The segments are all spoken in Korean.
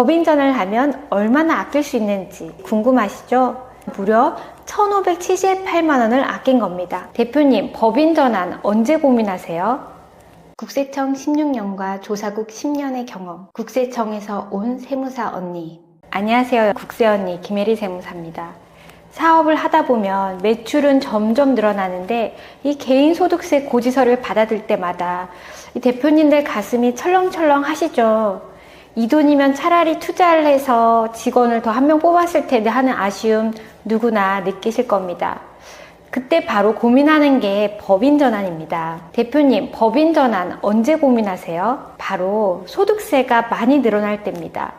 법인 전환을 하면 얼마나 아낄 수 있는지 궁금하시죠? 무려 1,578만 원을 아낀 겁니다. 대표님, 법인 전환 언제 고민하세요? 국세청 16년과 조사국 10년의 경험, 국세청에서 온 세무사 언니. 안녕하세요. 국세 언니 김혜리 세무사입니다. 사업을 하다 보면 매출은 점점 늘어나는데 이 개인소득세 고지서를 받아들 때마다 이 대표님들 가슴이 철렁철렁 하시죠. 이 돈이면 차라리 투자를 해서 직원을 더 한 명 뽑았을 텐데 하는 아쉬움 누구나 느끼실 겁니다. 그때 바로 고민하는 게 법인 전환입니다. 대표님, 법인 전환 언제 고민하세요? 바로 소득세가 많이 늘어날 때입니다.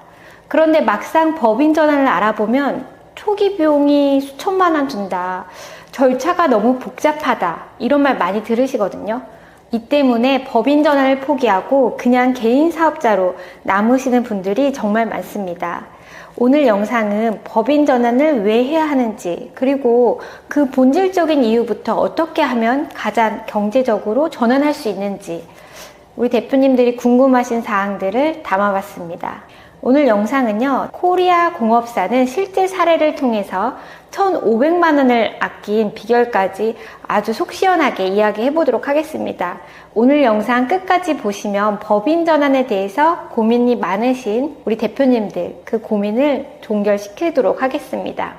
그런데 막상 법인 전환을 알아보면 초기 비용이 수천만 원 든다, 절차가 너무 복잡하다, 이런 말 많이 들으시거든요. 이 때문에 법인 전환을 포기하고 그냥 개인 사업자로 남으시는 분들이 정말 많습니다. 오늘 영상은 법인 전환을 왜 해야 하는지, 그리고 그 본질적인 이유부터 어떻게 하면 가장 경제적으로 전환할 수 있는지 우리 대표님들이 궁금하신 사항들을 담아봤습니다. 오늘 영상은요, 코리아 공업사는 실제 사례를 통해서 1,500만 원을 아낀 비결까지 아주 속 시원하게 이야기해 보도록 하겠습니다. 오늘 영상 끝까지 보시면 법인 전환에 대해서 고민이 많으신 우리 대표님들 그 고민을 종결시키도록 하겠습니다.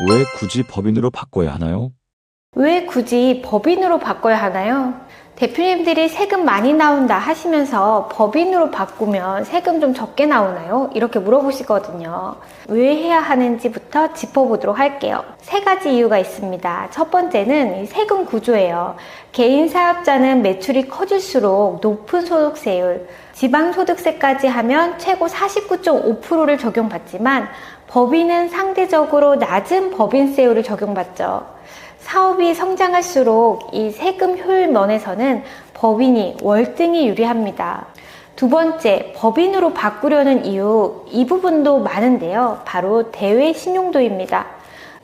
왜 굳이 법인으로 바꿔야 하나요? 왜 굳이 법인으로 바꿔야 하나요? 대표님들이 세금 많이 나온다 하시면서 법인으로 바꾸면 세금 좀 적게 나오나요? 이렇게 물어보시거든요. 왜 해야 하는지부터 짚어보도록 할게요. 세 가지 이유가 있습니다. 첫 번째는 세금 구조예요. 개인 사업자는 매출이 커질수록 높은 소득세율, 지방소득세까지 하면 최고 49.5%를 적용받지만 법인은 상대적으로 낮은 법인세율을 적용받죠. 사업이 성장할수록 이 세금 효율 면에서는 법인이 월등히 유리합니다. 두 번째, 법인으로 바꾸려는 이유, 이 부분도 많은데요. 바로 대외 신용도입니다.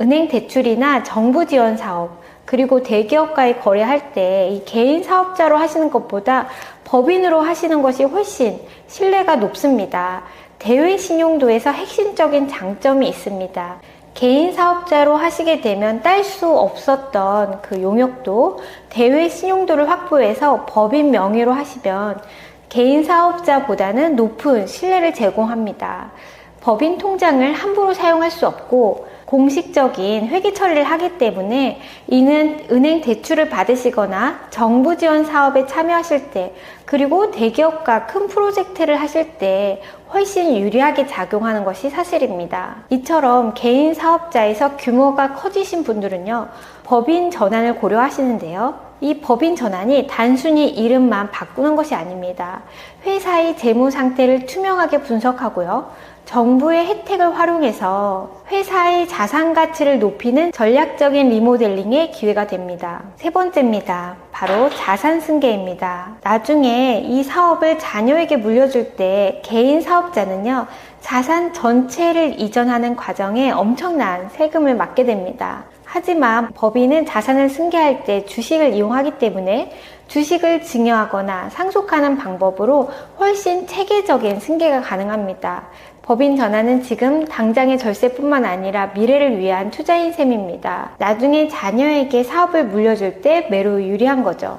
은행 대출이나 정부 지원 사업, 그리고 대기업과의 거래할 때 이 개인 사업자로 하시는 것보다 법인으로 하시는 것이 훨씬 신뢰가 높습니다. 대외 신용도에서 핵심적인 장점이 있습니다. 개인 사업자로 하시게 되면 딸 수 없었던 그 용역도 대외 신용도를 확보해서 법인 명의로 하시면 개인 사업자보다는 높은 신뢰를 제공합니다. 법인 통장을 함부로 사용할 수 없고 공식적인 회계 처리를 하기 때문에 이는 은행 대출을 받으시거나 정부 지원 사업에 참여하실 때, 그리고 대기업과 큰 프로젝트를 하실 때 훨씬 유리하게 작용하는 것이 사실입니다. 이처럼 개인 사업자에서 규모가 커지신 분들은요, 법인 전환을 고려하시는데요. 이 법인 전환이 단순히 이름만 바꾸는 것이 아닙니다. 회사의 재무 상태를 투명하게 분석하고요. 정부의 혜택을 활용해서 회사의 자산 가치를 높이는 전략적인 리모델링의 기회가 됩니다. 세 번째입니다. 바로 자산 승계입니다. 나중에 이 사업을 자녀에게 물려줄 때 개인 사업자는요, 자산 전체를 이전하는 과정에 엄청난 세금을 맞게 됩니다. 하지만 법인은 자산을 승계할 때 주식을 이용하기 때문에 주식을 증여하거나 상속하는 방법으로 훨씬 체계적인 승계가 가능합니다. 법인 전환은 지금 당장의 절세뿐만 아니라 미래를 위한 투자인 셈입니다. 나중에 자녀에게 사업을 물려줄 때 매우 유리한 거죠.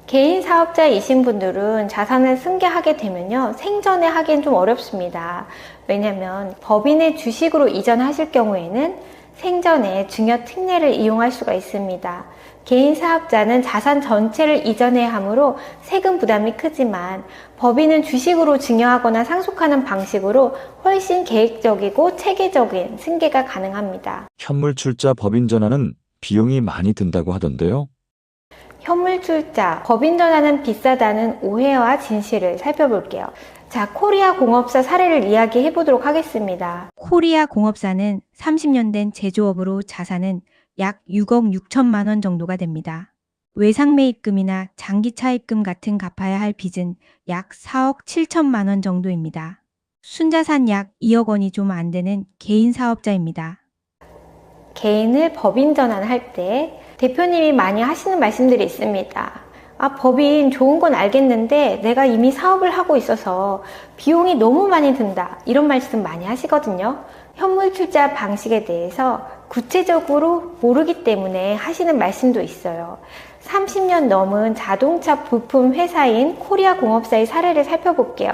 개인 사업자이신 분들은 자산을 승계하게 되면요, 생전에 하기엔 좀 어렵습니다. 왜냐하면 법인의 주식으로 이전하실 경우에는 생전에 증여 특례를 이용할 수가 있습니다. 개인 사업자는 자산 전체를 이전해야 하므로 세금 부담이 크지만 법인은 주식으로 증여하거나 상속하는 방식으로 훨씬 계획적이고 체계적인 승계가 가능합니다. 현물출자 법인 전환은 비용이 많이 든다고 하던데요. 현물출자, 법인 전환은 비싸다는 오해와 진실을 살펴볼게요. 자, 코리아 공업사 사례를 이야기해 보도록 하겠습니다. 코리아 공업사는 30년 된 제조업으로 자산은 약 6억 6천만 원 정도가 됩니다. 외상매입금이나 장기차입금 같은 갚아야 할 빚은 약 4억 7천만 원 정도입니다. 순자산 약 2억 원이 좀 안 되는 개인 사업자입니다. 개인을 법인 전환할 때 대표님이 많이 하시는 말씀들이 있습니다. 법인 좋은 건 알겠는데 내가 이미 사업을 하고 있어서 비용이 너무 많이 든다. 이런 말씀 많이 하시거든요. 현물 출자 방식에 대해서 구체적으로 모르기 때문에 하시는 말씀도 있어요. 30년 넘은 자동차 부품 회사인 코리아 공업사의 사례를 살펴볼게요.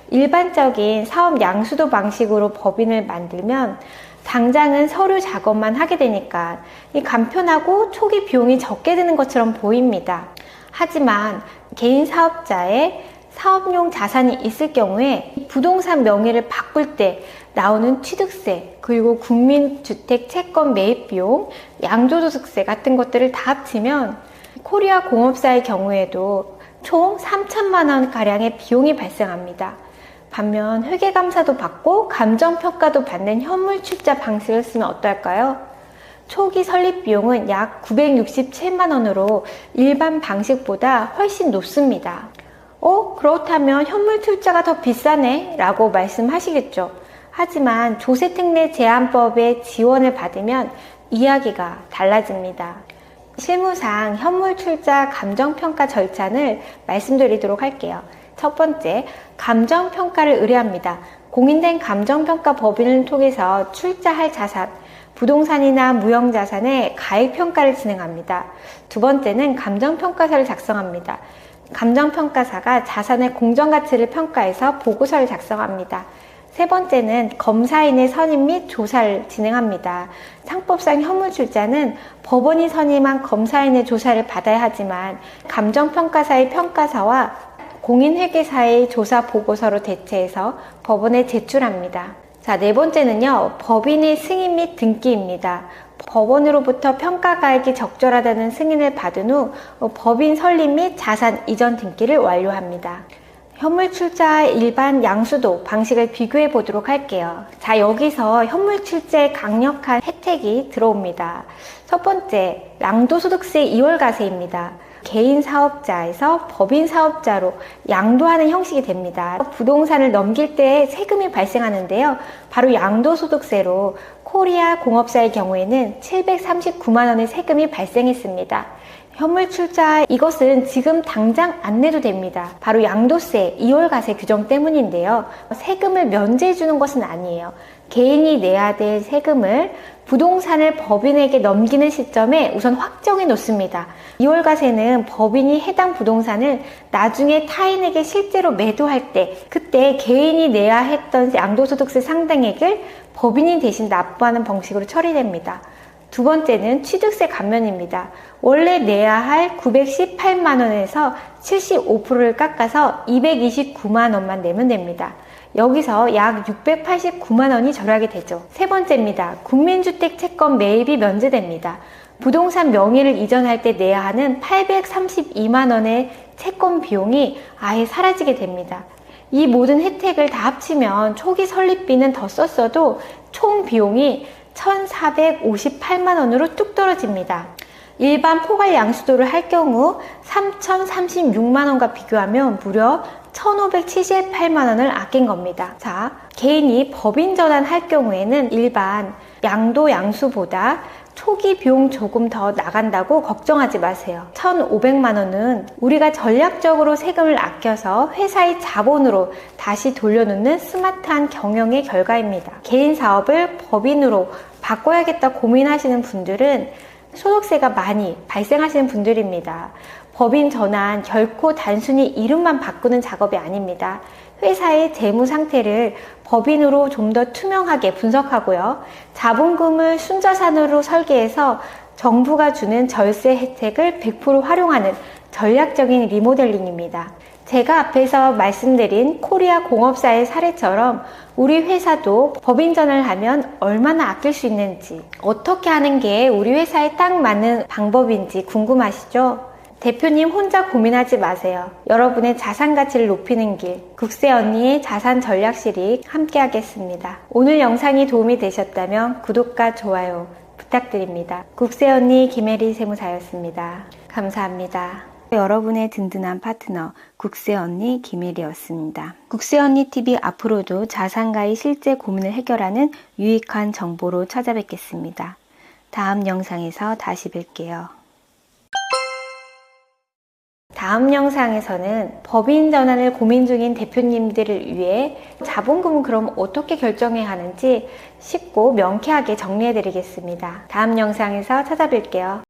일반적인 사업 양수도 방식으로 법인을 만들면 당장은 서류 작업만 하게 되니까 간편하고 초기 비용이 적게 드는 것처럼 보입니다. 하지만 개인 사업자의 사업용 자산이 있을 경우에 부동산 명의를 바꿀 때 나오는 취득세, 그리고 국민주택 채권 매입 비용, 양도소득세 같은 것들을 다 합치면 코리아 공업사의 경우에도 총 3천만 원 가량의 비용이 발생합니다. 반면 회계감사도 받고 감정평가도 받는 현물 출자 방식을 쓰면 어떨까요? 초기 설립 비용은 약 967만 원으로 일반 방식보다 훨씬 높습니다. 그렇다면 현물 출자가 더 비싸네 라고 말씀하시겠죠. 하지만 조세특례 제한법의 지원을 받으면 이야기가 달라집니다. 실무상 현물 출자 감정평가 절차를 말씀드리도록 할게요. 첫 번째, 감정평가를 의뢰합니다. 공인된 감정평가 법인을 통해서 출자할 자산, 부동산이나 무형자산의 가액평가를 진행합니다. 두 번째는 감정평가서를 작성합니다. 감정평가사가 자산의 공정가치를 평가해서 보고서를 작성합니다. 세 번째는 검사인의 선임 및 조사를 진행합니다. 상법상 현물 출자는 법원이 선임한 검사인의 조사를 받아야 하지만 감정평가사의 평가서와 공인회계사의 조사 보고서로 대체해서 법원에 제출합니다. 자, 네 번째는요, 법인의 승인 및 등기입니다. 법원으로부터 평가가액이 적절하다는 승인을 받은 후 법인 설립 및 자산 이전 등기를 완료합니다. 현물 출자의 일반 양수도 방식을 비교해 보도록 할게요. 자, 여기서 현물 출자의 강력한 혜택이 들어옵니다. 첫 번째, 양도소득세 이월과세입니다. 개인 사업자에서 법인 사업자로 양도하는 형식이 됩니다. 부동산을 넘길 때 세금이 발생하는데요. 바로 양도소득세로 코리아 공업사의 경우에는 739만 원의 세금이 발생했습니다. 현물 출자, 이것은 지금 당장 안 내도 됩니다. 바로 양도세, 이월과세 규정 때문인데요. 세금을 면제해 주는 것은 아니에요. 개인이 내야 될 세금을 부동산을 법인에게 넘기는 시점에 우선 확정해 놓습니다. 이월과세는 법인이 해당 부동산을 나중에 타인에게 실제로 매도할 때 그때 개인이 내야 했던 양도소득세 상당액을 법인이 대신 납부하는 방식으로 처리됩니다. 두 번째는 취득세 감면입니다. 원래 내야 할 918만 원에서 75%를 깎아서 229만 원만 내면 됩니다. 여기서 약 689만 원이 절약이 되죠. 세 번째입니다. 국민주택 채권 매입이 면제됩니다. 부동산 명의를 이전할 때 내야 하는 832만 원의 채권 비용이 아예 사라지게 됩니다. 이 모든 혜택을 다 합치면 초기 설립비는 더 썼어도 총 비용이 1,458만 원으로 뚝 떨어집니다. 일반 포괄 양수도를 할 경우 3,036만 원과 비교하면 무려 1,578만 원을 아낀 겁니다. 자, 개인이 법인 전환할 경우에는 일반 양도 양수보다 초기 비용 조금 더 나간다고 걱정하지 마세요. 1,500만 원은 우리가 전략적으로 세금을 아껴서 회사의 자본으로 다시 돌려놓는 스마트한 경영의 결과입니다. 개인 사업을 법인으로 바꿔야겠다 고민하시는 분들은 소득세가 많이 발생하시는 분들입니다. 법인 전환 결코 단순히 이름만 바꾸는 작업이 아닙니다. 회사의 재무 상태를 법인으로 좀 더 투명하게 분석하고요. 자본금을 순자산으로 설계해서 정부가 주는 절세 혜택을 100% 활용하는 전략적인 리모델링입니다. 제가 앞에서 말씀드린 코리아 공업사의 사례처럼 우리 회사도 법인 전환을 하면 얼마나 아낄 수 있는지, 어떻게 하는 게 우리 회사에 딱 맞는 방법인지 궁금하시죠? 대표님 혼자 고민하지 마세요. 여러분의 자산 가치를 높이는 길, 국세 언니의 자산 전략실이 함께 하겠습니다. 오늘 영상이 도움이 되셨다면 구독과 좋아요 부탁드립니다. 국세 언니 김혜리 세무사였습니다. 감사합니다. 여러분의 든든한 파트너 국세 언니 김혜리였습니다. 국세 언니 TV 앞으로도 자산가의 실제 고민을 해결하는 유익한 정보로 찾아뵙겠습니다. 다음 영상에서 다시 뵐게요. 다음 영상에서는 법인 전환을 고민 중인 대표님들을 위해 자본금은 그럼 어떻게 결정해야 하는지 쉽고 명쾌하게 정리해 드리겠습니다. 다음 영상에서 찾아뵐게요.